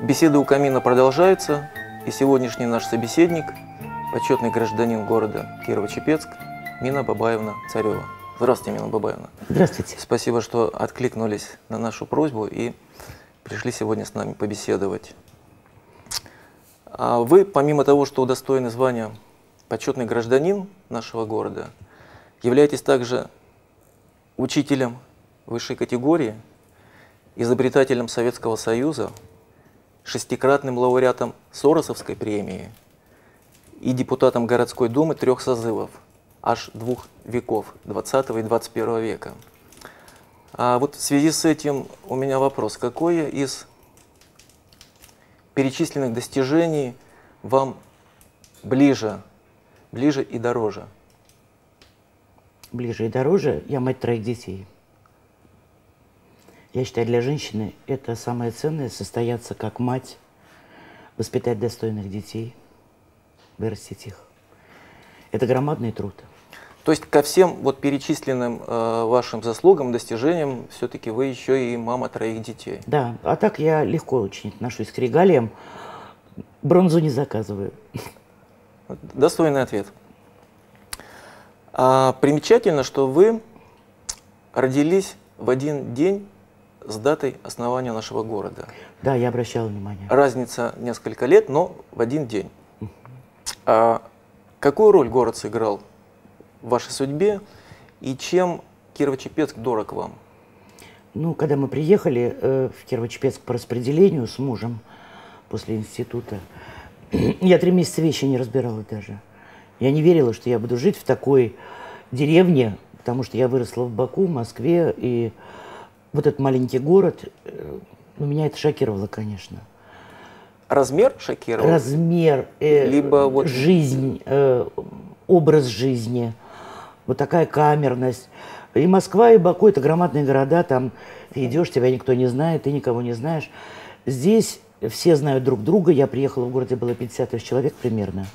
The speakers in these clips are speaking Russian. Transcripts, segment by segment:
Беседа у камина продолжается, и сегодняшний наш собеседник – почетный гражданин города Кирово-Чепецк Мина Бабаевна Царева. Здравствуйте, Мина Бабаевна. Здравствуйте. Спасибо, что откликнулись на нашу просьбу и пришли сегодня с нами побеседовать. Вы, помимо того, что удостоены звания почетный гражданин нашего города, являетесь также учителем высшей категории, изобретателем Советского Союза, шестикратным лауреатом Соросовской премии и депутатом городской думы 3 созывов, аж 2 веков, 20 и 21 века. А вот в связи с этим у меня вопрос. Какое из перечисленных достижений вам ближе и дороже? Ближе и дороже. Я мать 3 детей. Я считаю, для женщины это самое ценное — состояться как мать, воспитать достойных детей, вырастить их. Это громадный труд. То есть ко всем вот перечисленным вашим заслугам, достижениям, все-таки вы еще и мама 3 детей. Да, а так я легко очень отношусь к регалиям. Бронзу не заказываю. Достойный ответ. Примечательно, что вы родились в один день с датой основания нашего города. Да, я обращала внимание. Разница несколько лет, но в один день. Какую роль город сыграл в вашей судьбе и чем Кирово-Чепецк дорог вам? Ну, когда мы приехали в Кирово-Чепецк по распределению с мужем после института, я 3 месяца вещи не разбирала даже. Я не верила, что я буду жить в такой деревне, потому что я выросла в Баку, в Москве, и вот этот маленький город, меня это шокировало, конечно. Размер шокировал? Размер, либо вот... жизнь, образ жизни, вот такая камерность. И Москва, и Баку — это громадные города, там ты идешь, тебя никто не знает, ты никого не знаешь. Здесь все знают друг друга. Я приехала в город, где было 50 тысяч человек примерно.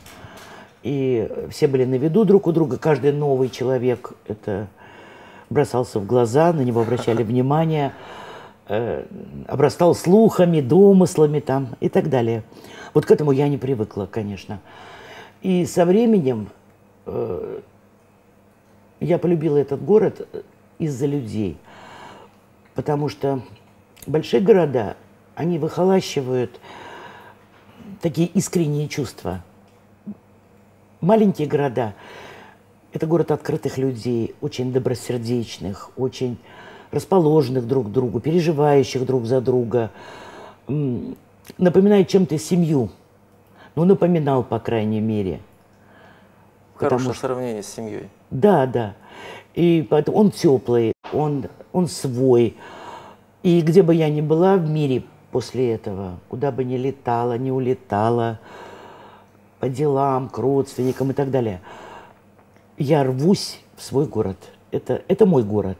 И все были на виду друг у друга. Каждый новый человек это бросался в глаза, на него обращали внимание, обрастал слухами, домыслами там и так далее. Вот к этому я не привыкла, конечно. И со временем я полюбила этот город из-за людей. Потому что большие города, они выхолащивают такие искренние чувства. Маленькие города – это город открытых людей, очень добросердечных, очень расположенных друг к другу, переживающих друг за друга. Напоминает чем-то семью. Ну, напоминал, по крайней мере. Хорошее сравнение с семьей. Да, да. И поэтому он теплый, он свой. И где бы я ни была в мире после этого, куда бы ни летала, не улетала, по делам, к родственникам и так далее, я рвусь в свой город. Это мой город.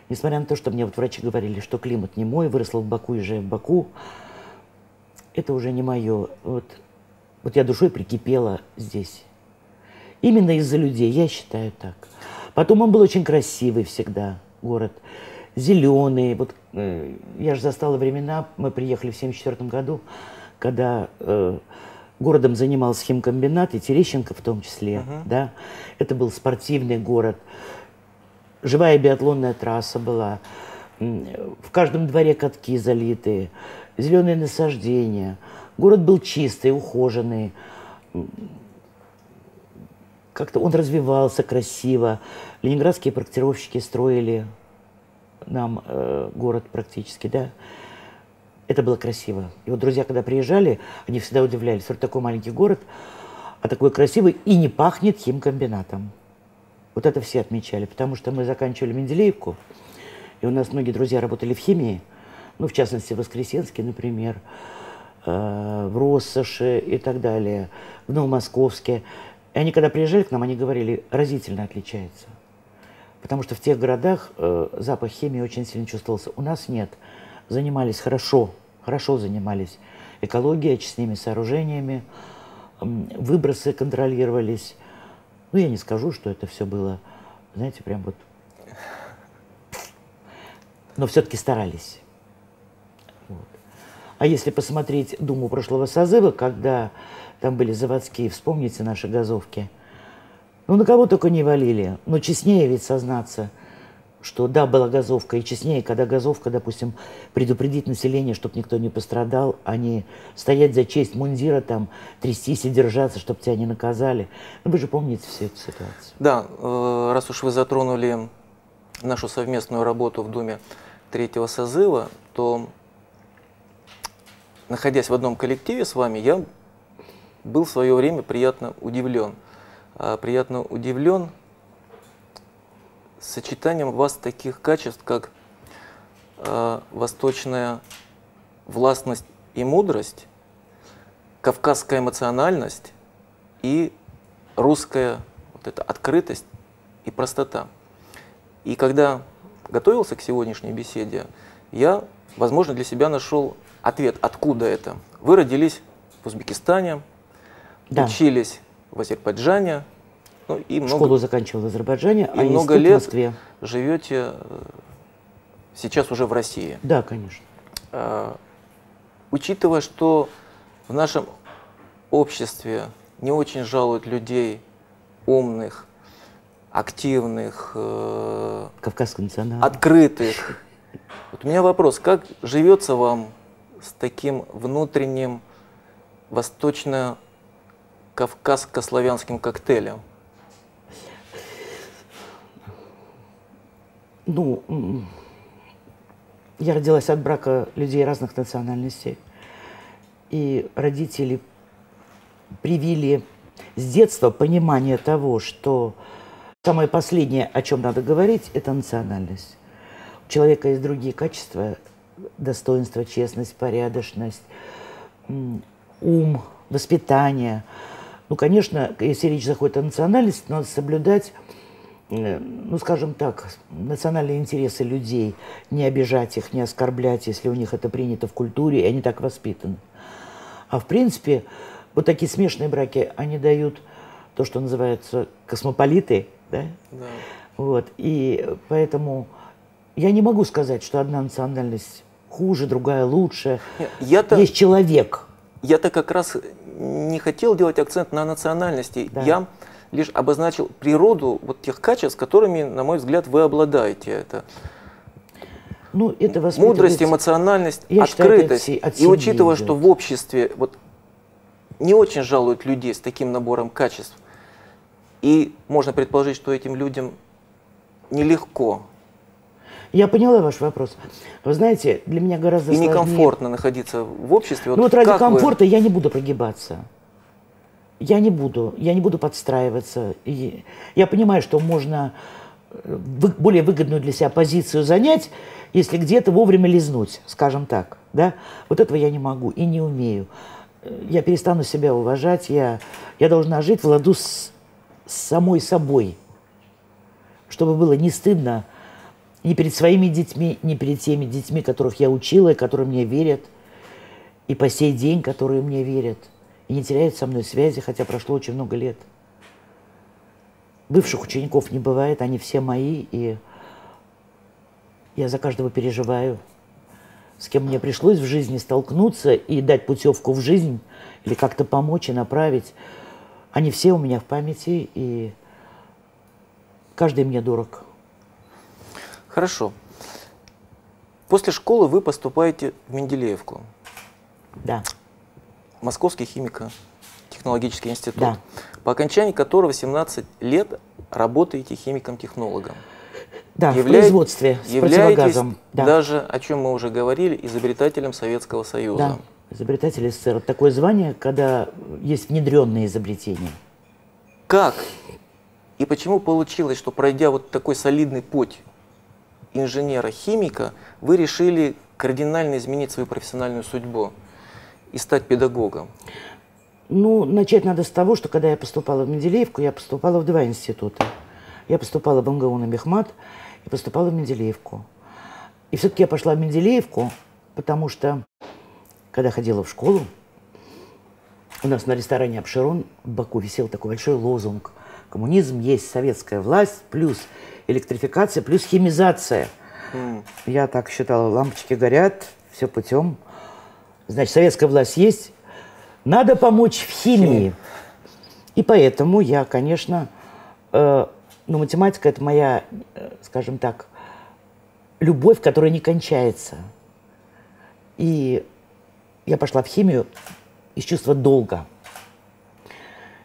Несмотря на то, что мне вот врачи говорили, что климат не мой, выросла в Баку, езжаю в Баку, это уже не мое. Вот я душой прикипела здесь. Именно из-за людей, я считаю так. Потом он был очень красивый всегда, город. Зеленый. Вот, я же застала времена, мы приехали в 1974 году, когда городом занимался химкомбинат, и Терещенко в том числе. Да? Это был спортивный город. Живая биатлонная трасса была. В каждом дворе катки залитые. Зеленые насаждения. Город был чистый, ухоженный. Как-то он развивался красиво. Ленинградские проектировщики строили нам город практически, да. Это было красиво. И вот друзья, когда приезжали, они всегда удивлялись, что такой маленький город, а такой красивый, и не пахнет химкомбинатом. Вот это все отмечали, потому что мы заканчивали Менделеевку, и у нас многие друзья работали в химии, ну, в частности, в Воскресенске, например, в Россоши и так далее, в Новомосковске. И они, когда приезжали к нам, они говорили, разительно отличается. Потому что в тех городах запах химии очень сильно чувствовался. У нас нет. Занимались хорошо занимались. Экологией, очистными сооружениями, выбросы контролировались. Ну, я не скажу, что это все было, знаете, прям вот... Но все-таки старались. А если посмотреть Думу прошлого созыва, когда там были заводские, вспомните наши газовки, ну на кого только не валили, но честнее ведь сознаться, что да, была газовка, и честнее, когда газовка, допустим, предупредить население, чтобы никто не пострадал, а не стоять за честь мундира, там, трястись и держаться, чтобы тебя не наказали. Ну, вы же помните всю эту ситуацию. Да, раз уж вы затронули нашу совместную работу в Думе третьего созыва, то, находясь в одном коллективе с вами, я был в свое время приятно удивлен. Приятно удивлен сочетанием у вас таких качеств, как восточная властность и мудрость, кавказская эмоциональность и русская вот эта открытость и простота. И когда готовился к сегодняшней беседе, я, возможно, для себя нашел ответ, откуда это. Вы родились в Узбекистане, Да. учились в Азербайджане, ну, и Школу заканчивал в Азербайджане, и а много институт в лет Москве. живете сейчас уже в России. Да, конечно. Учитывая, что в нашем обществе не очень жалуют людей умных, активных, Кавказская национальность. открытых. Вот у меня вопрос, как живется вам с таким внутренним восточно-кавказско-славянским коктейлем? Ну, я родилась от брака людей разных национальностей. И родители привили с детства понимание того, что самое последнее, о чем надо говорить, это национальность. У человека есть другие качества: достоинство, честность, порядочность, ум, воспитание. Ну, конечно, если речь заходит о национальности, надо соблюдать, ну, скажем так, национальные интересы людей, не обижать их, не оскорблять, если у них это принято в культуре, и они так воспитаны. А в принципе, вот такие смешанные браки, они дают то, что называется космополиты, да? Да. Вот, и поэтому я не могу сказать, что одна национальность хуже, другая лучше. Есть человек. Я-то как раз не хотел делать акцент на национальности. Да. Я лишь обозначил природу вот тех качеств, которыми, на мой взгляд, вы обладаете. Это Ну, это мудрость, эмоциональность, я открытость. считаю, это от И учитывая, семьи что идет. в обществе вот не очень жалуют людей с таким набором качеств, и можно предположить, что этим людям нелегко Я поняла ваш вопрос. Вы знаете, для меня гораздо и сложнее. некомфортно находиться в обществе. Ну вот ради как вы- комфорта я не буду прогибаться. Я не буду подстраиваться. И я понимаю, что можно более выгодную для себя позицию занять, если где-то вовремя лизнуть, скажем так. Да? Вот этого я не могу и не умею. Я перестану себя уважать, я должна жить в ладу с самой собой, чтобы было не стыдно ни перед своими детьми, ни перед теми детьми, которых я учила, и которые мне верят, и по сей день, которые мне верят, и не теряют со мной связи, хотя прошло очень много лет. Бывших учеников не бывает, они все мои, и я за каждого переживаю, с кем мне пришлось в жизни столкнуться и дать путевку в жизнь, или как-то помочь и направить. Они все у меня в памяти, и каждый мне дорог. Хорошо. После школы вы поступаете в Менделеевку, Да. Московский химико-технологический институт, Да. по окончании которого 17 лет работаете химиком-технологом. Да, в Являетесь- производстве с являетесь противогазом. Да. даже, о чем мы уже говорили, изобретателем Советского Союза. Да, изобретатель СССР. Такое звание, когда есть внедренные изобретения. Как и почему получилось, что пройдя вот такой солидный путь инженера-химика, вы решили кардинально изменить свою профессиональную судьбу и стать педагогом? Ну, начать надо с того, что когда я поступала в Менделеевку, я поступала в 2 института. Я поступала в МГУ на Мехмат и поступала в Менделеевку. И все-таки я пошла в Менделеевку, потому что, когда ходила в школу, у нас на ресторане «Апшерон» в Баку висел такой большой лозунг: «Коммунизм есть советская власть, плюс электрификация, плюс химизация». Я так считала, лампочки горят, все путем. Значит, советская власть есть, надо помочь в химии. И поэтому я, конечно, ну, математика – это моя, скажем так, любовь, которая не кончается. И я пошла в химию из чувства долга.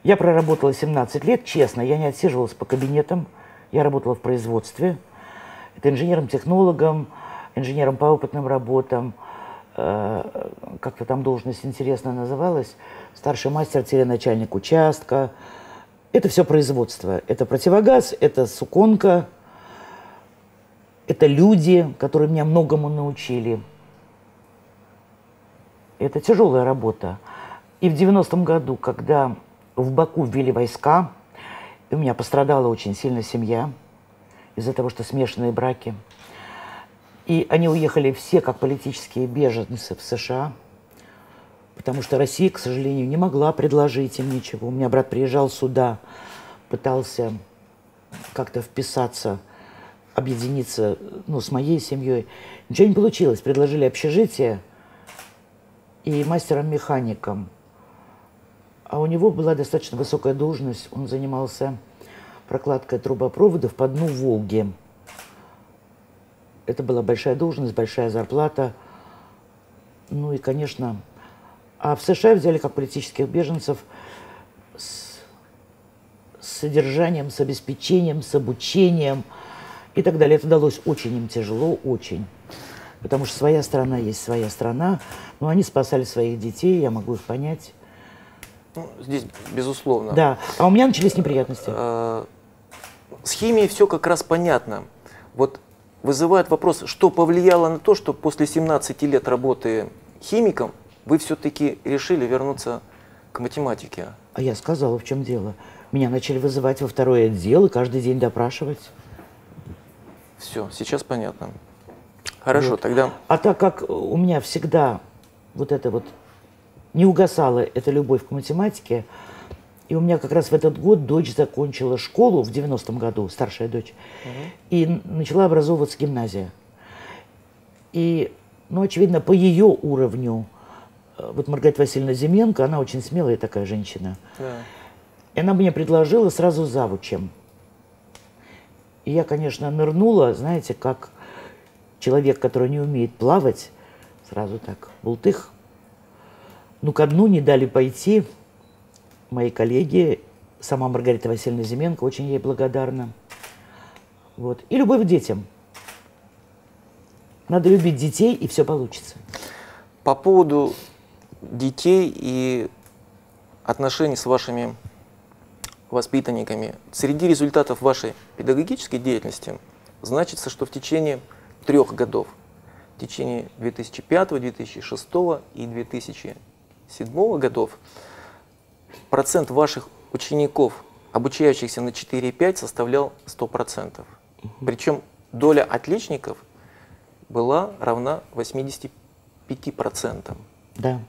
Я проработала 17 лет, честно, я не отсиживалась по кабинетам, я работала в производстве. Это инженером-технологом, инженером по опытным работам, как-то там должность интересно называлась, старший мастер-начальник участка. Это все производство. Это противогаз, это суконка, это люди, которые меня многому научили. Это тяжелая работа. И в 90-м году, когда в Баку ввели войска, и у меня пострадала очень сильно семья из-за того, что смешанные браки. И они уехали все как политические беженцы в США, потому что Россия, к сожалению, не могла предложить им ничего. У меня брат приезжал сюда, пытался как-то вписаться, объединиться, ну, с моей семьей. Ничего не получилось. Предложили общежитие и мастером-механиком. А у него была достаточно высокая должность. Он занимался прокладкой трубопроводов по дну Волги. Это была большая должность, большая зарплата. Ну и, конечно... А в США взяли как политических беженцев с содержанием, с обеспечением, с обучением и так далее. Это далось очень им тяжело, очень. Потому что своя страна есть своя страна. Но они спасали своих детей, я могу их понять. Ну, здесь, безусловно. Да. А у меня начались неприятности. С химией все как раз понятно. Вот вызывает вопрос, что повлияло на то, что после 17 лет работы химиком вы все-таки решили вернуться к математике? А я сказала, в чем дело. Меня начали вызывать во второй отдел и каждый день допрашивать. Все, сейчас понятно. Хорошо, вот. Тогда... А так как у меня всегда вот это вот не угасала эта любовь к математике, и у меня как раз в этот год дочь закончила школу в 90-м году, старшая дочь, и начала образовываться гимназия. И, ну, очевидно, по ее уровню, вот Маргарита Васильевна Зименко, она очень смелая такая женщина, и она мне предложила сразу завучем. И я, конечно, нырнула, знаете, как человек, который не умеет плавать, сразу так, бултых. Ну, ко дну не дали пойти мои коллеги, сама Маргарита Васильевна Зименко, очень ей благодарна. Вот. И любовь к детям. Надо любить детей, и все получится. По поводу детей и отношений с вашими воспитанниками, среди результатов вашей педагогической деятельности значится, что в течение 3 годов, в течение 2005, 2006 и 2007 годов, процент ваших учеников, обучающихся на 4,5, составлял 100%. Причем доля отличников была равна 85%. Да.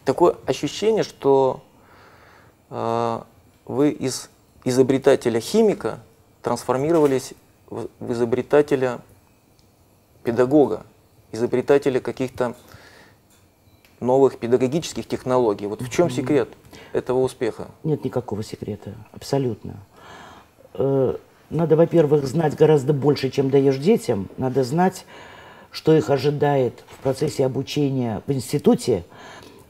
Такое ощущение, что вы из изобретателя-химика трансформировались в изобретателя-педагога, изобретателя каких-то новых педагогических технологий. Вот в чем секрет этого успеха? Нет никакого секрета, абсолютно. Надо, во-первых, знать гораздо больше, чем даешь детям. Надо знать, что их ожидает в процессе обучения в институте,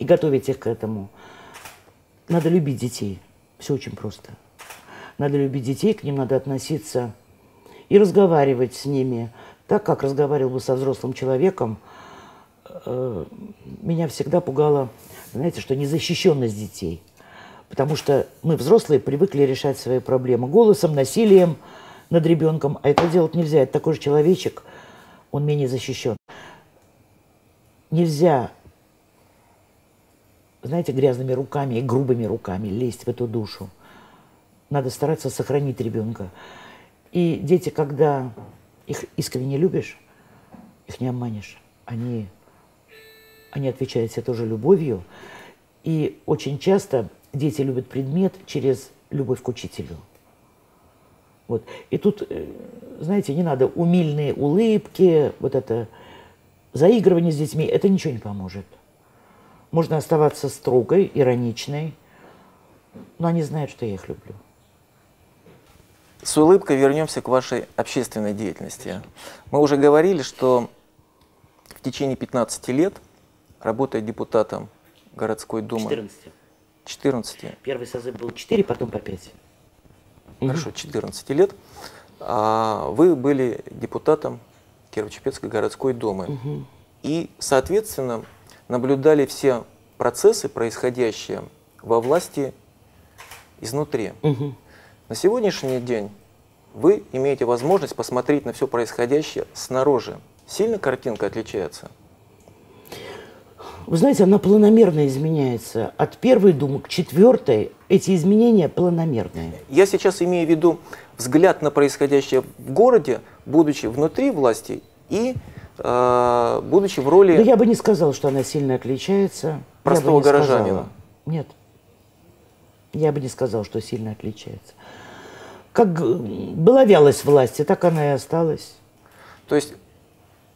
и готовить их к этому. Надо любить детей. Все очень просто. Надо любить детей, к ним надо относиться и разговаривать с ними так, как разговаривал бы со взрослым человеком. Меня всегда пугало, знаете, что незащищенность детей. Потому что мы, взрослые, привыкли решать свои проблемы голосом, насилием над ребенком, а это делать нельзя. Это такой же человечек, он менее защищен. Нельзя, знаете, грязными руками и грубыми руками лезть в эту душу. Надо стараться сохранить ребенка. И дети, когда их искренне любишь, их не обманешь. Они отвечают себе тоже любовью. И очень часто дети любят предмет через любовь к учителю. Вот. И тут, знаете, не надо умильные улыбки, вот это заигрывание с детьми, это ничего не поможет. Можно оставаться строгой, ироничной, но они знают, что я их люблю. С улыбкой вернемся к вашей общественной деятельности. Мы уже говорили, что в течение 15 лет, работая депутатом городской думы... 14. 14. Первый созыв был 4, потом по 5. Хорошо, 14 лет. Вы были депутатом Кирово-Чепецкой городской думы. И, соответственно, наблюдали все процессы, происходящие во власти изнутри. На сегодняшний день вы имеете возможность посмотреть на все происходящее снаружи. Сильно картинка отличается? Вы знаете, она планомерно изменяется. От первой думы к четвертой эти изменения планомерные. Я сейчас имею в виду взгляд на происходящее в городе, будучи внутри власти и будучи в роли... Да я бы не сказал, что она сильно отличается. Простого горожанина. Нет. Я бы не сказал, что сильно отличается. Как была вялость власти, так она и осталась. То есть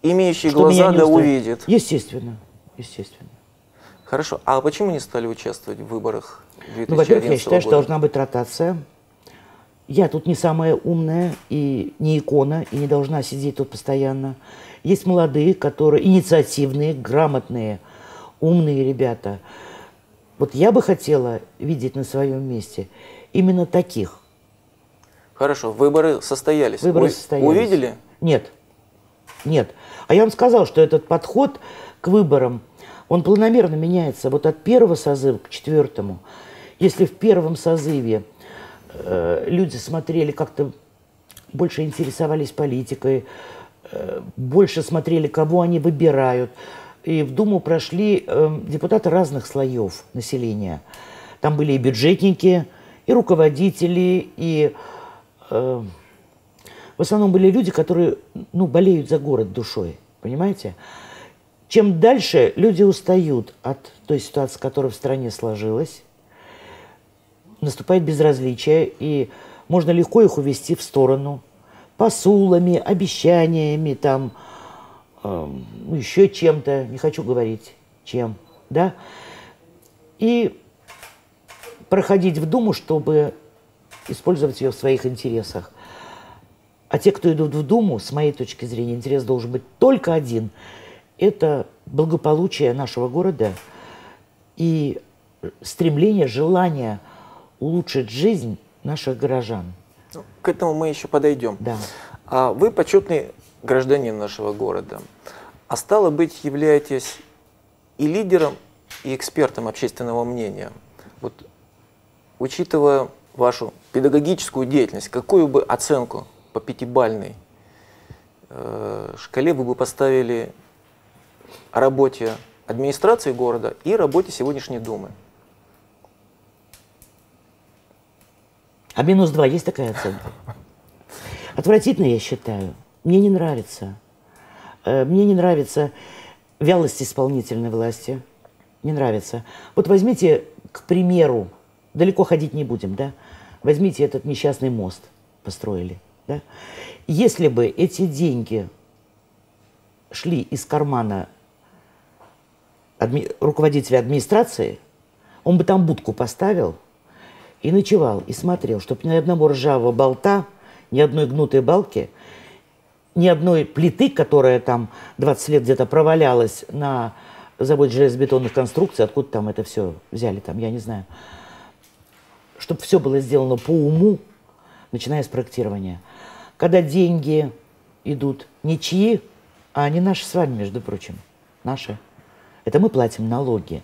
имеющий Что глаза меня не да устраивает. увидит. Естественно. Естественно. Хорошо. А почему не стали участвовать в выборах 2011 Ну, во-первых, я считаю, что года? должна быть ротация. Я тут не самая умная и не икона, и не должна сидеть тут постоянно. Есть молодые, которые инициативные, грамотные, умные ребята. Вот я бы хотела видеть на своем месте именно таких. Хорошо, выборы состоялись. Выборы состоялись. Увидели? Нет. Нет. А я вам сказал, что этот подход к выборам, он планомерно меняется. Вот от первого созыва к четвертому. Если в первом созыве люди смотрели как-то, больше интересовались политикой, больше смотрели, кого они выбирают. И в Думу прошли депутаты разных слоев населения. Там были и бюджетники, и руководители, и в основном были люди, которые болеют за город душой. Понимаете? Чем дальше люди устают от той ситуации, которая в стране сложилась, наступает безразличие, и можно легко их увести в сторону посулами, обещаниями, там, еще чем-то, не хочу говорить, чем, да, и проходить в Думу, чтобы использовать ее в своих интересах. А те, кто идут в Думу, с моей точки зрения, интерес должен быть только один. Это благополучие нашего города и стремление, желание улучшить жизнь наших горожан. К этому мы еще подойдем. Да. Вы почетный гражданин нашего города, а стало быть, являетесь и лидером, и экспертом общественного мнения. Вот, учитывая вашу педагогическую деятельность, какую бы оценку по пятибалльной шкале вы бы поставили работе администрации города и работе сегодняшней Думы? А -2 есть такая оценка? Отвратительно, я считаю. Мне не нравится. Мне не нравится вялость исполнительной власти. Не нравится. Вот возьмите, к примеру, далеко ходить не будем, да? Возьмите этот несчастный мост, построили, да? Если бы эти деньги шли из кармана руководителя администрации, он бы там будку поставил и ночевал, и смотрел, чтобы ни одного ржавого болта, ни одной гнутой балки, ни одной плиты, которая там 20 лет где-то провалялась на заводе железобетонных конструкций, откуда там это все взяли, там, я не знаю, чтобы все было сделано по уму, начиная с проектирования. Когда деньги идут ничьи, а они наши с вами, между прочим, наши, это мы платим налоги.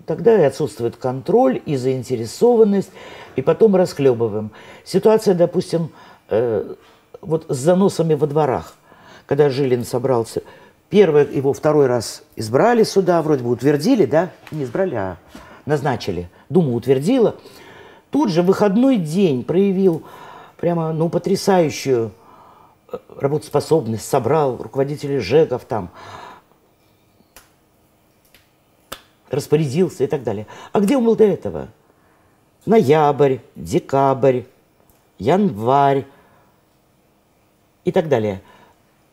Тогда и отсутствует контроль, и заинтересованность, и потом расхлебываем. Ситуация, допустим, вот с заносами во дворах. Когда Жилин собрался, его второй раз избрали сюда, вроде бы утвердили, да? Не избрали, а назначили. Дума утвердила. Тут же в выходной день проявил прямо, потрясающую работоспособность, собрал руководителей ЖЭКов там, распорядился и так далее. А где он был до этого? Ноябрь, декабрь, январь и так далее.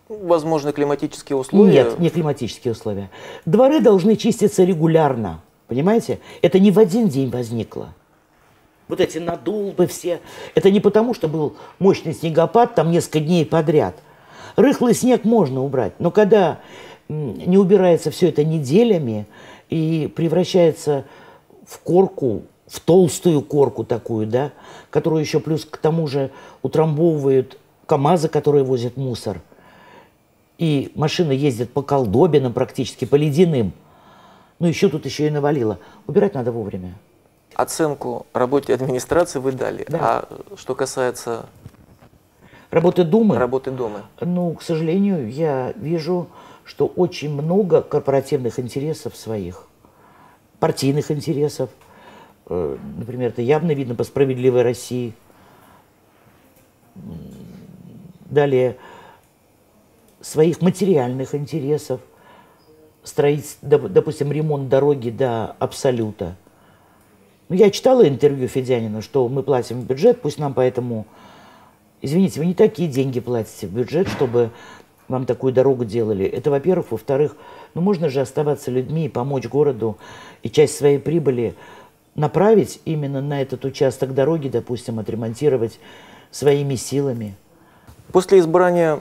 Возможно, климатические условия? Нет, не климатические условия. Дворы должны чиститься регулярно, понимаете? Это не в один день возникло. Вот эти надолбы все. Это не потому, что был мощный снегопад там несколько дней подряд. Рыхлый снег можно убрать, но когда не убирается все это неделями и превращается в корку, в толстую корку такую, да, которую еще плюс к тому же утрамбовывают КАМАЗы, которые возят мусор, и машины ездят по колдобинам практически, по ледяным, ну еще тут еще и навалило. Убирать надо вовремя. Оценку работе администрации вы дали. Да. А что касается Работы Думы? работы Думы? Ну, к сожалению, я вижу, что очень много корпоративных интересов своих, партийных интересов. Например, это явно видно по «Справедливой России». Далее, своих материальных интересов. Допустим, ремонт дороги до Абсолюта. Ну, я читала интервью Федянина, что мы платим в бюджет, пусть нам поэтому... Извините, вы не такие деньги платите в бюджет, чтобы вам такую дорогу делали. Это, во-первых. Во-вторых, ну можно же оставаться людьми и помочь городу, и часть своей прибыли направить именно на этот участок дороги, допустим, отремонтировать своими силами. После избрания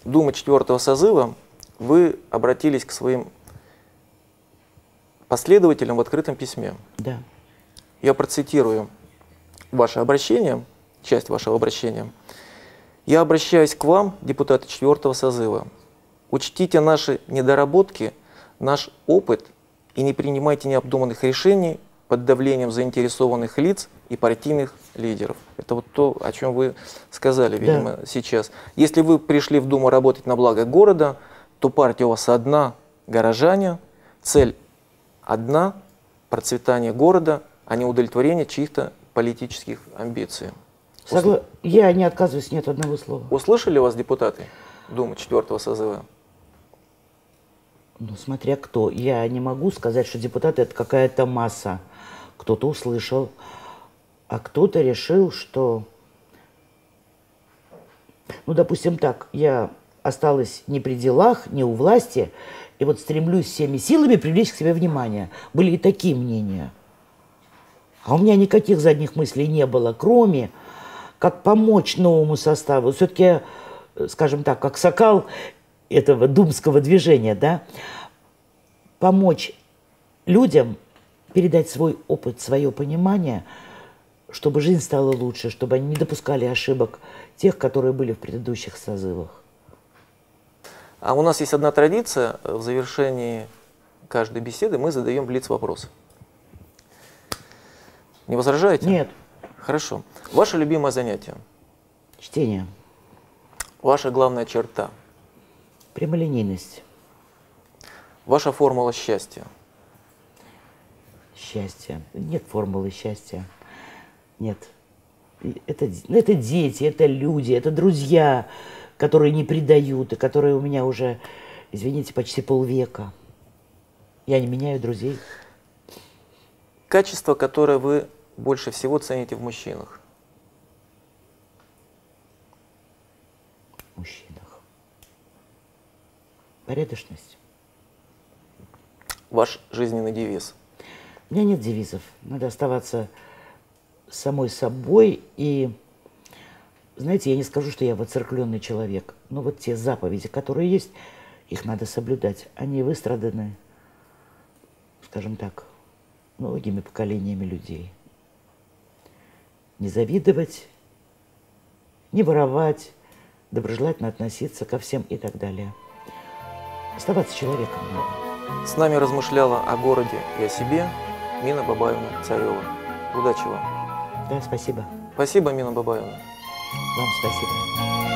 Думы 4-го созыва вы обратились к своим последователям в открытом письме. Да. Я процитирую ваше обращение, часть вашего обращения. «Я обращаюсь к вам, депутаты 4-го созыва. Учтите наши недоработки, наш опыт и не принимайте необдуманных решений под давлением заинтересованных лиц и партийных лидеров». Это вот то, о чем вы сказали, видимо, да. Сейчас. Если вы пришли в Думу работать на благо города, то партия у вас одна – горожане, цель одна – процветание города, а не удовлетворение чьих-то политических амбиций. Я не отказываюсь ни от одного слова. Услышали вас депутаты Думы 4-го созыва? Ну, смотря кто. Я не могу сказать, что депутаты – это какая-то масса. Кто-то услышал, а кто-то решил, что... Ну, допустим так, я осталась не при делах, не у власти, и вот стремлюсь всеми силами привлечь к себе внимание. Были и такие мнения. А у меня никаких задних мыслей не было, кроме как помочь новому составу. Все-таки, скажем так, как сокал этого думского движения, да, помочь людям передать свой опыт, свое понимание, чтобы жизнь стала лучше, чтобы они не допускали ошибок тех, которые были в предыдущих созывах. А у нас есть одна традиция: в завершении каждой беседы мы задаем блиц-вопрос. Не возражаете? Нет. Хорошо. Ваше любимое занятие? Чтение. Ваша главная черта? Прямолинейность. Ваша формула счастья? Счастье. Нет формулы счастья. Нет. Это дети, это люди, это друзья, которые не предают, и которые у меня уже, извините, почти полвека. Я не меняю друзей. Качество, которое вы больше всего цените в мужчинах? В мужчинах. Порядочность. Ваш жизненный девиз? У меня нет девизов. Надо оставаться самой собой. И, знаете, я не скажу, что я воцеркленный человек, но вот те заповеди, которые есть, их надо соблюдать. Они выстраданы, скажем так, многими поколениями людей. Не завидовать, не воровать, доброжелательно относиться ко всем и так далее. Оставаться человеком надо. С нами размышляла о городе и о себе Мина Бабаевна-Царева. Удачи вам. Да, спасибо. Спасибо, Мина Бабаевна. Вам спасибо.